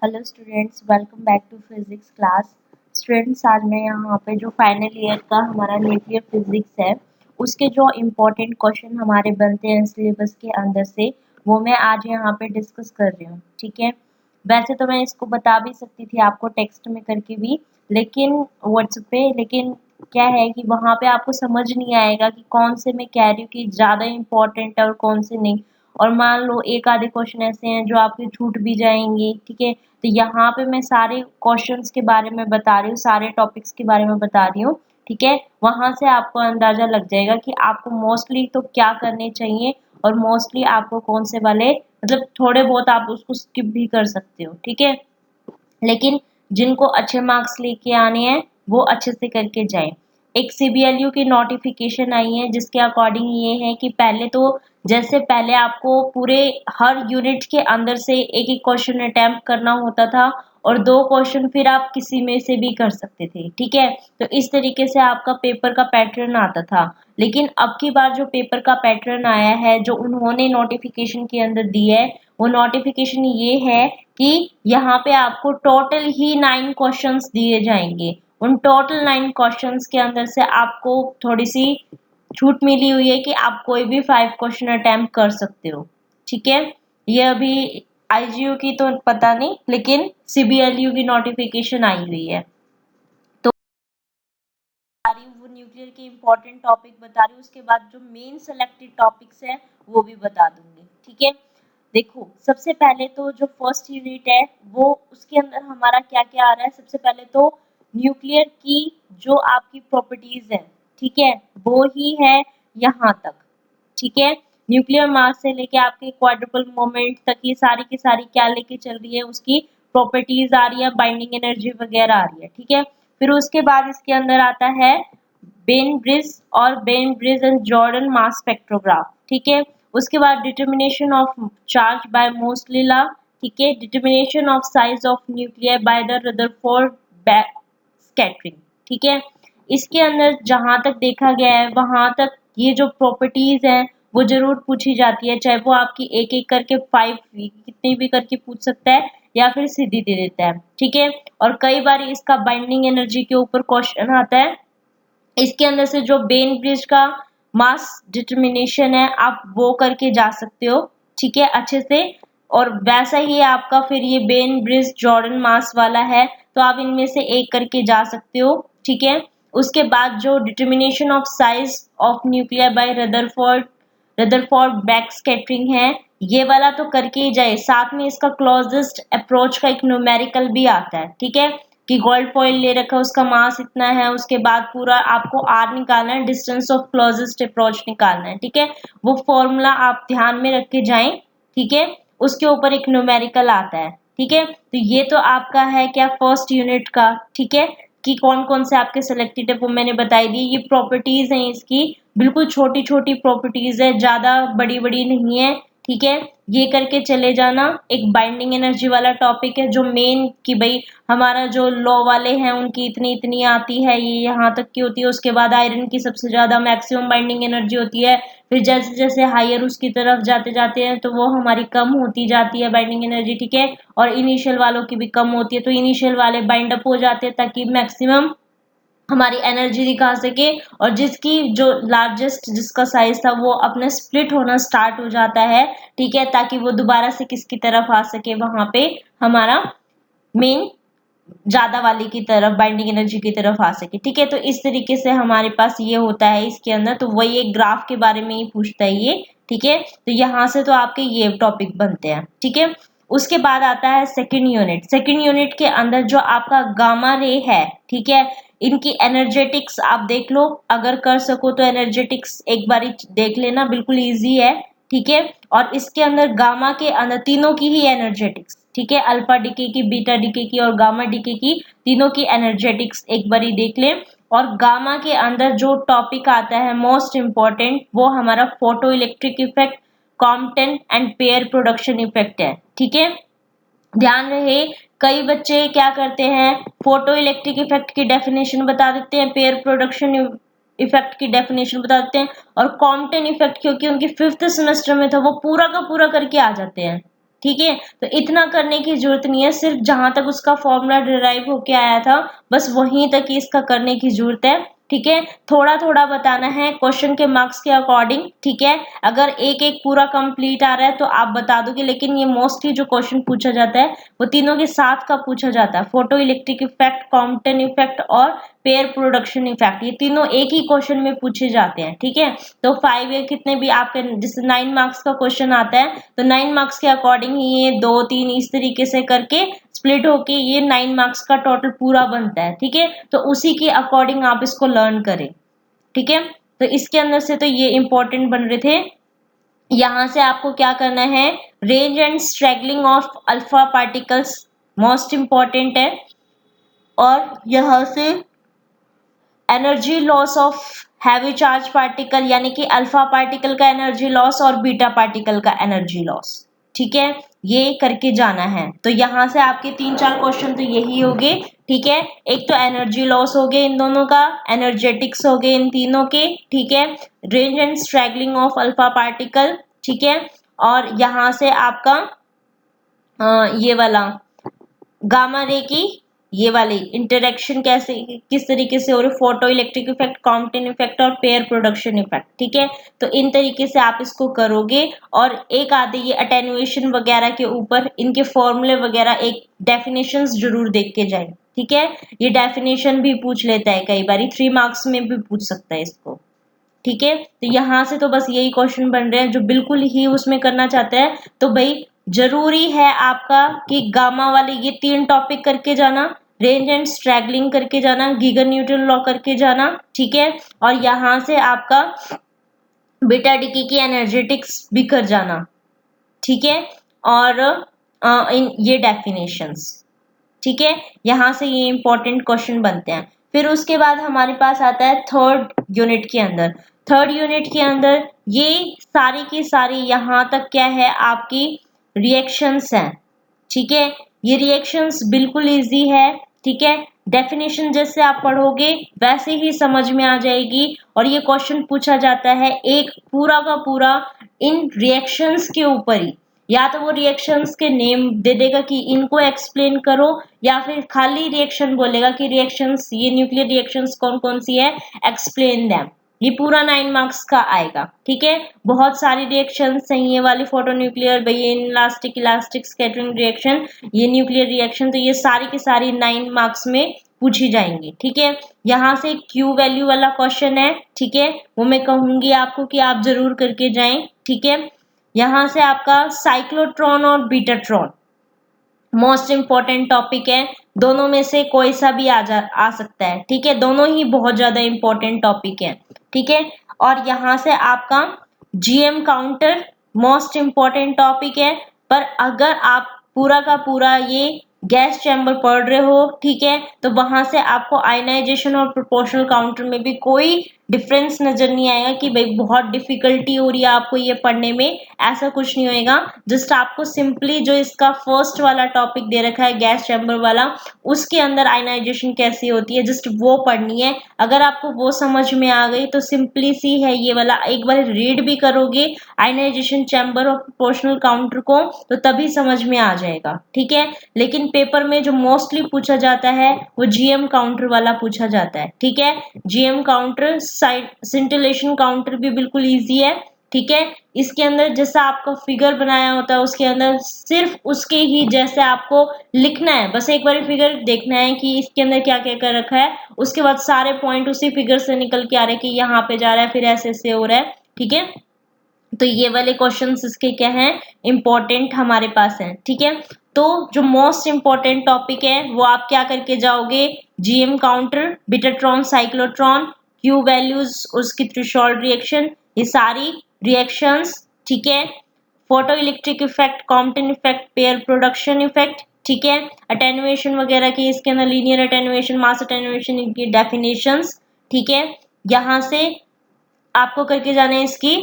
Hello students, welcome back to physics class. Students, आज मैं यहाँ पे जो फाइनल ईयर का हमारा न्यूक्लियर फिजिक्स है उसके जो इम्पोर्टेंट क्वेश्चन हमारे बनते हैं सिलेबस के अंदर से वो मैं आज यहाँ पे डिस्कस कर रही हूँ। ठीक है, वैसे तो मैं इसको बता भी सकती थी आपको टेक्स्ट में करके भी, लेकिन व्हाट्सएप पे, लेकिन क्या है कि वहाँ पे आपको समझ नहीं आएगा कि कौन से मैं कह रही हूँ कि ज़्यादा इम्पोर्टेंट है और कौन से नहीं। और मान लो एक आधे क्वेश्चन ऐसे हैं जो आपके छूट भी जाएंगे। ठीक है, तो यहाँ पे मैं सारे क्वेश्चंस के बारे में बता रही हूँ, सारे टॉपिक्स के बारे में बता रही हूँ। ठीक है, वहां से आपको अंदाजा लग जाएगा कि आपको मोस्टली तो क्या करने चाहिए और मोस्टली आपको कौन से वाले, मतलब थोड़े बहुत आप उसको स्किप भी कर सकते हो। ठीक है, लेकिन जिनको अच्छे मार्क्स लेके आने हैं वो अच्छे से करके जाए। एक सीबीएलयू की नोटिफिकेशन आई है जिसके अकॉर्डिंग ये है कि पहले तो जैसे पहले आपको पूरे हर यूनिट के अंदर से एक एक क्वेश्चन अटेम्प्ट करना होता था और दो क्वेश्चन फिर आप किसी में से भी कर सकते थे। ठीक है, तो इस तरीके से आपका पेपर का पैटर्न आता था। लेकिन अब की बार जो पेपर का पैटर्न आया है, जो उन्होंने नोटिफिकेशन के अंदर दी है, वो नोटिफिकेशन ये है कि यहाँ पे आपको टोटल ही 9 क्वेश्चंस दिए जाएंगे। उन टोटल 9 क्वेश्चंस के अंदर से आपको थोड़ी सी छूट मिली हुई है कि आप कोई भी 5 क्वेश्चन अटेम्प्ट कर सकते हो। ठीक है, ये अभी आईजीयू की तो पता नहीं, लेकिन सीबीएलयू की नोटिफिकेशन आई हुई है। तो वो न्यूक्लियर के इम्पोर्टेंट टॉपिक बता रही हूँ, उसके बाद जो मेन सेलेक्टेड टॉपिक्स है वो भी बता दूंगी। ठीक है, देखो सबसे पहले तो जो फर्स्ट यूनिट है वो उसके अंदर हमारा क्या क्या आ रहा है। सबसे पहले तो न्यूक्लियर की जो आपकी प्रॉपर्टीज है, ठीक है, वो ही है यहाँ तक। ठीक है, न्यूक्लियर मास से लेके आपके क्वाड्रुपल मोमेंट तक ये सारी की सारी क्या लेके चल रही है, उसकी प्रॉपर्टीज आ रही है, बाइंडिंग एनर्जी वगैरह आ रही है। ठीक है, फिर उसके बाद इसके अंदर आता है बेन ब्रिज और Ben bridge and Jordan mass spectrograph. ठीक है, उसके बाद determination of charge by mostly law. ठीक है, determination of size of nuclear by the Rutherford scattering. ठीक है, इसके अंदर जहां तक देखा गया है वहां तक ये जो प्रॉपर्टीज हैं वो जरूर पूछी जाती है, चाहे वो आपकी एक एक करके 5 कितनी भी करके पूछ सकता है या फिर सीधी दे देता है। ठीक है, और कई बार इसका बाइंडिंग एनर्जी के ऊपर क्वेश्चन आता है। इसके अंदर से जो बेन ब्रिज का मास डिटर्मिनेशन है आप वो करके जा सकते हो। ठीक है, अच्छे से। और वैसा ही आपका फिर ये बेन ब्रिज जॉर्डन मास वाला है, तो आप इनमें से एक करके जा सकते हो। ठीक है, उसके बाद जो determination of size of nuclear by Rutherford back scattering है, ये वाला तो करके ही जाए। साथ में इसका क्लोजेस्ट अप्रोच का एक न्यूमेरिकल भी आता है। ठीक है, कि गोल्ड फॉइल ले रखा है, उसका मास इतना है, उसके बाद पूरा आपको आर निकालना है, डिस्टेंस ऑफ क्लोजेस्ट अप्रोच निकालना है। ठीक है, वो फॉर्मूला आप ध्यान में रख के जाएं। ठीक है, उसके ऊपर एक न्यूमेरिकल आता है। ठीक है, तो ये तो आपका है क्या फर्स्ट यूनिट का। ठीक है, कि कौन कौन से आपके सिलेक्टेड है वो मैंने बताई दी। ये प्रॉपर्टीज हैं इसकी, बिल्कुल छोटी छोटी प्रॉपर्टीज है, ज्यादा बड़ी बड़ी नहीं है। ठीक है, ये करके चले जाना। एक बाइंडिंग एनर्जी वाला टॉपिक है जो मेन कि भाई हमारा जो लॉ वाले हैं उनकी इतनी इतनी आती है, ये यहाँ तक की होती है। उसके बाद आयरन की सबसे ज्यादा मैक्सिमम बाइंडिंग एनर्जी होती है। फिर जैसे जैसे हायर उसकी तरफ जाते जाते हैं तो वो हमारी कम होती जाती है बाइंडिंग एनर्जी। ठीक है, और इनिशियल वालों की भी कम होती है, तो इनिशियल वाले बाइंड अप हो जाते हैं ताकि मैक्सिमम हमारी एनर्जी दिखा सके। और जिसकी जो लार्जेस्ट जिसका साइज था वो अपने स्प्लिट होना स्टार्ट हो जाता है। ठीक है, ताकि वो दोबारा से किसकी तरफ आ सके, वहां पे हमारा मेन ज्यादा वाली की तरफ, बाइंडिंग एनर्जी की तरफ आ सके। ठीक है, तो इस तरीके से हमारे पास ये होता है इसके अंदर। तो वही एक ग्राफ के बारे में ही पूछता है ये। ठीक है, तो यहाँ से तो आपके ये टॉपिक बनते हैं। ठीक है, उसके बाद आता है सेकंड यूनिट। सेकंड यूनिट के अंदर जो आपका गामा रे है, ठीक है, इनकी एनर्जेटिक्स आप देख लो, अगर कर सको तो एनर्जेटिक्स एक बार देख लेना, बिल्कुल इजी है। ठीक है, और इसके अंदर गामा के अंदर तीनों की ही एनर्जेटिक्स, ठीक है, अल्फा डीके की, बीटा डीके की और गामा डीके की, तीनों की एनर्जेटिक्स एक बार देख लें। और गामा के अंदर जो टॉपिक आता है मोस्ट इंपॉर्टेंट, वो हमारा photo electric effect, Compton and pair production effect है। ठीक है, ध्यान रहे, कई बच्चे क्या करते हैं, फोटो इलेक्ट्रिक इफेक्ट की डेफिनेशन बता देते हैं, पेयर प्रोडक्शन इफेक्ट की डेफिनेशन बता देते हैं, और कॉम्पटन इफेक्ट क्योंकि उनकी 5th सेमेस्टर में था वो पूरा का पूरा करके आ जाते हैं। ठीक है। तो इतना करने की जरूरत नहीं है, सिर्फ जहां तक उसका फॉर्मूला डिराइव होके आया था बस वहीं तक ही इसका करने की जरूरत है। ठीक है, थोड़ा थोड़ा बताना है क्वेश्चन के मार्क्स के अकॉर्डिंग। ठीक है, अगर एक एक पूरा कंप्लीट आ रहा है तो आप बता दोगे, लेकिन ये मोस्टली जो क्वेश्चन पूछा जाता है वो तीनों के साथ का पूछा जाता है। Photo electric effect, Compton effect और पेयर प्रोडक्शन इफेक्ट, ये तीनों एक ही क्वेश्चन में पूछे जाते हैं। ठीक है, तो 5 या कितने भी आपके जैसे 9 मार्क्स का क्वेश्चन आता है तो 9 मार्क्स के अकॉर्डिंग ही ये 2 3 इस तरीके से करके स्प्लिट होके ये 9 मार्क्स का टोटल पूरा बनता है। ठीक है, तो उसी के अकॉर्डिंग आप इसको लर्न करें। ठीक है, तो इसके अंदर से तो ये इंपॉर्टेंट बन रहे थे। यहां से आपको क्या करना है, range and struggling of alpha particles most important है, और यहां से energy loss of heavy charge particle यानी कि अल्फा पार्टिकल का एनर्जी लॉस और बीटा पार्टिकल का एनर्जी लॉस। ठीक है, ये करके जाना है। तो यहां से आपके 3-4 क्वेश्चन तो यही हो गए। ठीक है, एक तो एनर्जी लॉस हो गए इन दोनों का, एनर्जेटिक्स हो गए इन तीनों के। ठीक है, range and struggling of alpha particle. ठीक है, और यहां से आपका ये वाला गामा रे की ये वाली इंटरेक्शन कैसे किस तरीके से, और photo electric effect, Compton effect और पेयर प्रोडक्शन इफेक्ट। ठीक है, तो इन तरीके से आप इसको करोगे, और एक आधे ये अटेन्युएशन वगैरह के ऊपर इनके फॉर्मूले वगैरह एक डेफिनेशंस जरूर देख के जाए। ठीक है, ये डेफिनेशन भी पूछ लेता है, कई बार 3 मार्क्स में भी पूछ सकता है इसको। ठीक है, तो यहां से तो बस यही क्वेश्चन बन रहे हैं जो बिल्कुल ही उसमें करना चाहते हैं। तो भाई जरूरी है आपका कि गामा वाले ये 3 टॉपिक करके जाना, रेंज एंड स्ट्रैगलिंग करके जाना, गीगर न्यूटन लॉ करके जाना। ठीक है, और यहां से आपका बीटा डिकी की एनर्जेटिक्स भी कर जाना। ठीक है, और इन ये डेफिनेशंस। ठीक है, यहां से ये इंपॉर्टेंट क्वेश्चन बनते हैं। फिर उसके बाद हमारे पास आता है थर्ड यूनिट के अंदर। थर्ड यूनिट के अंदर ये सारी की सारी यहां तक क्या है आपकी रिएक्शंस हैं। ठीक है, ये रिएक्शंस बिल्कुल इजी है। ठीक है, डेफिनेशन जैसे आप पढ़ोगे वैसे ही समझ में आ जाएगी, और ये क्वेश्चन पूछा जाता है एक पूरा का पूरा इन रिएक्शंस के ऊपर ही। या तो वो रिएक्शंस के नेम दे देगा कि इनको एक्सप्लेन करो, या फिर खाली रिएक्शन बोलेगा कि रिएक्शंस ये न्यूक्लियर रिएक्शंस कौन कौन सी है, एक्सप्लेन दैम। ये पूरा 9 मार्क्स का आएगा। ठीक है, बहुत सारी रिएक्शंस हैं ये वाली, photo nuclear, elastic elastic scattering reaction, ये न्यूक्लियर रिएक्शन, तो ये सारी की सारी 9 मार्क्स में पूछी जाएंगी। ठीक है, यहाँ से क्यू वैल्यू वाला क्वेश्चन है। ठीक है, वो मैं कहूंगी आपको कि आप जरूर करके जाएं। ठीक है, यहां से आपका साइक्लोट्रॉन और बीटाट्रॉन मोस्ट इंपॉर्टेंट टॉपिक है, दोनों में से कोई सा भी आ सकता है। ठीक है, दोनों ही बहुत ज्यादा इंपॉर्टेंट टॉपिक है। ठीक है, और यहां से आपका GM counter most important topic है, पर अगर आप पूरा का पूरा ये गैस चैम्बर पढ़ रहे हो, ठीक है, तो वहां से आपको आयनाइजेशन और प्रोपोर्शनल काउंटर में भी कोई डिफरेंस नजर नहीं आएगा कि भाई बहुत डिफिकल्टी हो रही है आपको ये पढ़ने में, ऐसा कुछ नहीं होएगा। जस्ट आपको सिंपली जो इसका फर्स्ट वाला टॉपिक दे रखा है गैस चैम्बर वाला, उसके अंदर आयनाइजेशन कैसी होती है जस्ट वो पढ़नी है। अगर आपको वो समझ में आ गई तो सिंपली सी है ये वाला, एक बार रीड भी करोगे आयनाइजेशन चैम्बर और प्रोपोर्शनल काउंटर को तो तभी समझ में आ जाएगा। ठीक है, लेकिन पेपर में जो मोस्टली पूछा जाता है वो जीएम काउंटर वाला पूछा जाता है। ठीक है, जीएम काउंटर, सिंटिलेशन काउंटर भी बिल्कुल इजी है। ठीक है, इसके अंदर जैसा आपका फिगर बनाया होता है उसके अंदर सिर्फ उसके ही जैसे आपको लिखना है, बस एक बार फिगर देखना है कि इसके अंदर क्या क्या कर रखा है, उसके बाद सारे पॉइंट उसी फिगर से निकल के आ रहे हैं कि यहाँ पे जा रहा है फिर ऐसे ऐसे हो रहा है। ठीक है, तो ये वाले क्वेश्चंस इसके क्या हैं, इंपॉर्टेंट हमारे पास हैं। ठीक है, तो जो मोस्ट इंपॉर्टेंट टॉपिक है वो आप क्या करके जाओगे, GM counter, betatron, cyclotron, Q values, उसकी थ्रेशोल्ड रिएक्शन, ये सारी रिएक्शंस। ठीक है, photo electric effect, Compton effect, pair production effect. ठीक है, अटेन्युएशन वगैरह की इसके अंदर लीनियर अटेन्युएशन, मास अटेन्युएशन, इनकी डेफिनेशंस। ठीक है, यहां से आपको करके जाना है इसकी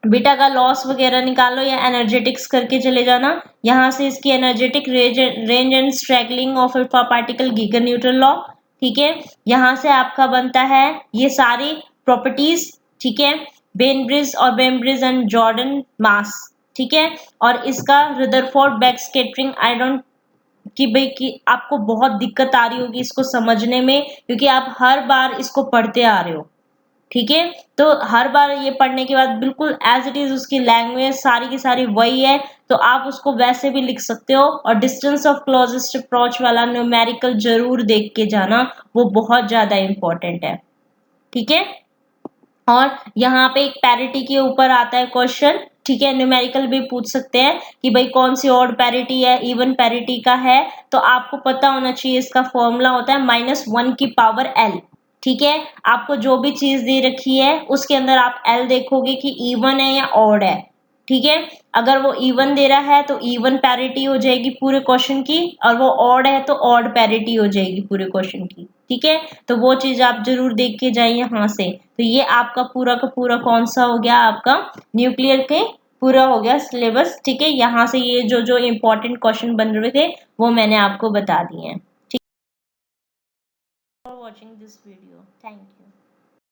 बीटा का लॉस वगैरह निकालो या एनर्जेटिक्स करके चले जाना। यहां से इसकी energetic range and struggling of alpha particle, Geiger Newton law. ठीक है, यहां से आपका बनता है ये सारी प्रॉपर्टीज। ठीक है, बेनब्रिज और बेनब्रिज एंड जॉर्डन मास। ठीक है। और इसका रदरफोर्ड बैकस्कैटरिंग आई डोंट कि भाई कि आपको बहुत दिक्कत आ रही होगी इसको समझने में, क्योंकि आप हर बार इसको पढ़ते आ रहे हो, ठीक है। तो हर बार ये पढ़ने के बाद बिल्कुल एज इट इज उसकी लैंग्वेज सारी की सारी वही है, तो आप उसको वैसे भी लिख सकते हो। और डिस्टेंस ऑफ क्लोजेस्ट अप्रोच वाला न्यूमेरिकल जरूर देख के जाना, वो बहुत ज्यादा इंपॉर्टेंट है, ठीक है। और यहाँ पे एक पैरिटी के ऊपर आता है क्वेश्चन, ठीक है। न्यूमेरिकल भी पूछ सकते हैं कि भाई कौन सी ऑड पैरिटी है, इवन पैरिटी का है, तो आपको पता होना चाहिए इसका फॉर्मूला होता है -1 की पावर एल, ठीक है। आपको जो भी चीज दे रखी है उसके अंदर आप एल देखोगे कि इवन है या ऑड है, ठीक है। अगर वो इवन दे रहा है तो इवन पैरिटी हो जाएगी पूरे क्वेश्चन की, और वो ऑड है तो ऑड पैरिटी हो जाएगी पूरे क्वेश्चन की, ठीक है। तो वो चीज आप जरूर देख के जाइए यहाँ से। तो ये आपका पूरा का पूरा कौन सा हो गया, आपका न्यूक्लियर के पूरा हो गया सिलेबस, ठीक है। यहाँ से ये जो जो इम्पोर्टेंट क्वेश्चन बन रहे थे वो मैंने आपको बता दिए हैं, ठीक है। For watching this video, thank you.